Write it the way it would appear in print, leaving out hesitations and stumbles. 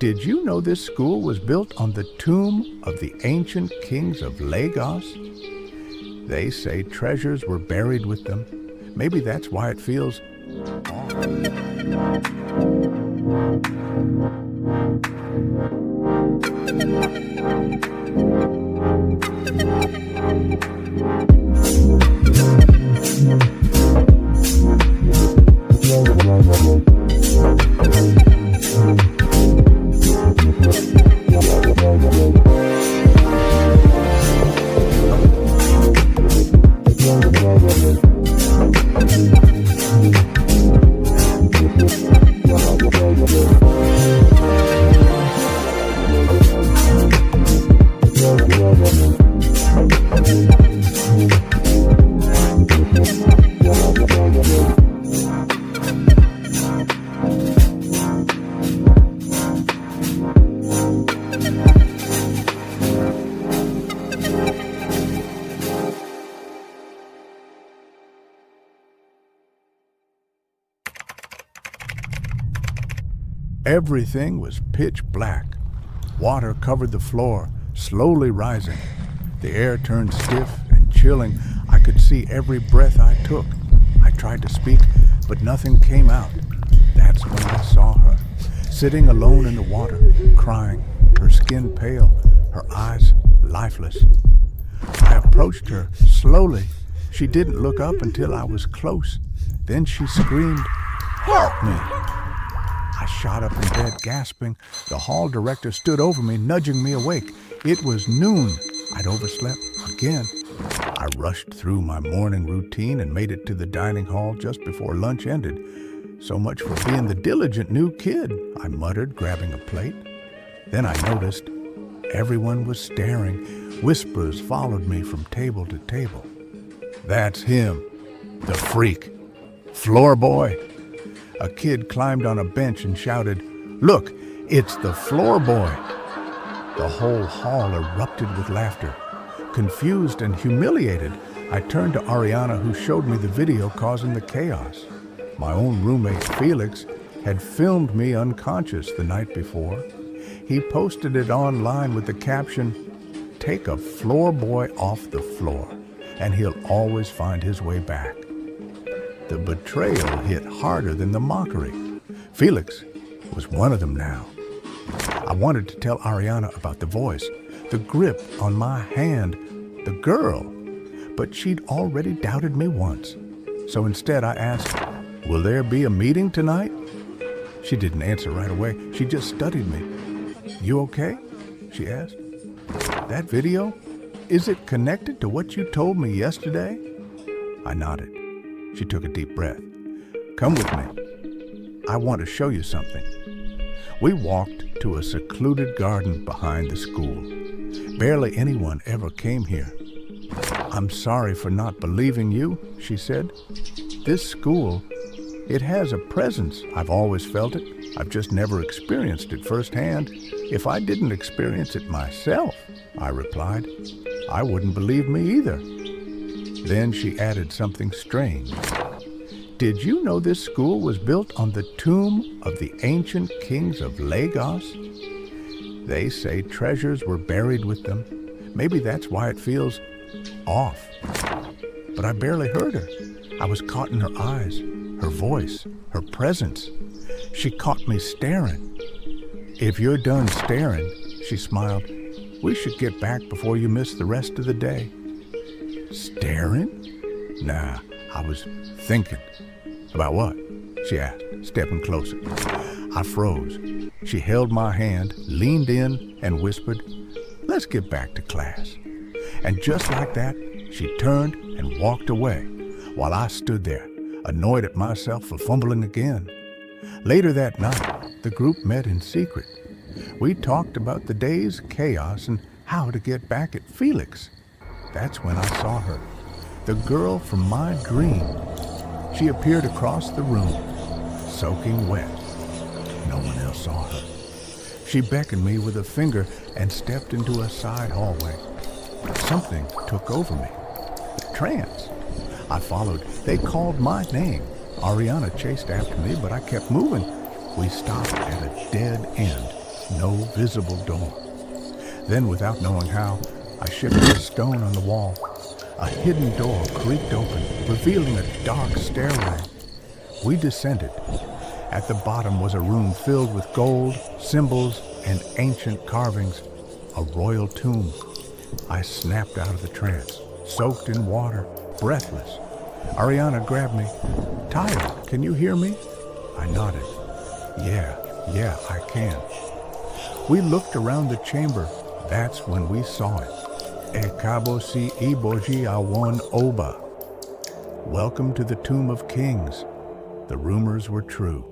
Did you know this school was built on the tomb of the ancient kings of Lagos? They say treasures were buried with them. Maybe that's why it feels off. Everything was pitch black. Water covered the floor, slowly rising. The air turned stiff and chilling. I could see every breath I took. I tried to speak, but nothing came out. That's when I saw her, sitting alone in the water, crying, her skin pale, her eyes lifeless. I approached her slowly. She didn't look up until I was close. Then she screamed, "Help me!" I shot up in bed, gasping. The hall director stood over me, nudging me awake. It was noon. I'd overslept again. I rushed through my morning routine and made it to the dining hall just before lunch ended. "So much for being the diligent new kid," I muttered, grabbing a plate. Then I noticed everyone was staring. Whispers followed me from table to table. "That's him, the freak, floor boy." A kid climbed on a bench and shouted, "Look, it's the floor boy." The whole hall erupted with laughter. Confused and humiliated, I turned to Ariana, who showed me the video causing the chaos. My own roommate, Felix, had filmed me unconscious the night before. He posted it online with the caption, "Take a floor boy off the floor, and he'll always find his way back." The betrayal hit harder than the mockery. Felix was one of them now. I wanted to tell Ariana about the voice, the grip on my hand, the girl, but she'd already doubted me once. So instead I asked, "Will there be a meeting tonight?" She didn't answer right away. She just studied me. "You okay?" she asked. "That video, is it connected to what you told me yesterday?" I nodded. She took a deep breath. "Come with me. I want to show you something." We walked to a secluded garden behind the school. Barely anyone ever came here. "I'm sorry for not believing you," she said. "This school, it has a presence. I've always felt it. I've just never experienced it firsthand. If I didn't experience it myself," I replied, "I wouldn't believe me either." Then she added something strange. "Did you know this school was built on the tomb of the ancient kings of Lagos? They say treasures were buried with them. Maybe that's why it feels off." But I barely heard her. I was caught in her eyes, her voice, her presence. She caught me staring. "If you're done staring," she smiled, "we should get back before you miss the rest of the day." "Staring?" "Nah, I was thinking." "About what?" she asked, stepping closer. I froze. She held my hand, leaned in, and whispered, "Let's get back to class." And just like that, she turned and walked away, while I stood there, annoyed at myself for fumbling again. Later that night, the group met in secret. We talked about the day's chaos and how to get back at Felix. That's when I saw her, the girl from my dream. She appeared across the room, soaking wet. No one else saw her. She beckoned me with a finger and stepped into a side hallway. Something took over me. Trance. I followed. They called my name. Ariana chased after me, but I kept moving. We stopped at a dead end. no visible door. Then, without knowing how, I shifted a stone on the wall. A hidden door creaked open, revealing a dark stairway. We descended. At the bottom was a room filled with gold, symbols, and ancient carvings, a royal tomb. I snapped out of the trance, soaked in water, breathless. Ariana grabbed me. "Tayo, can you hear me?" I nodded. Yeah, I can." We looked around the chamber. That's when we saw it. Ekabo si iboji awon oba. Welcome to the Tomb of Kings. The rumors were true.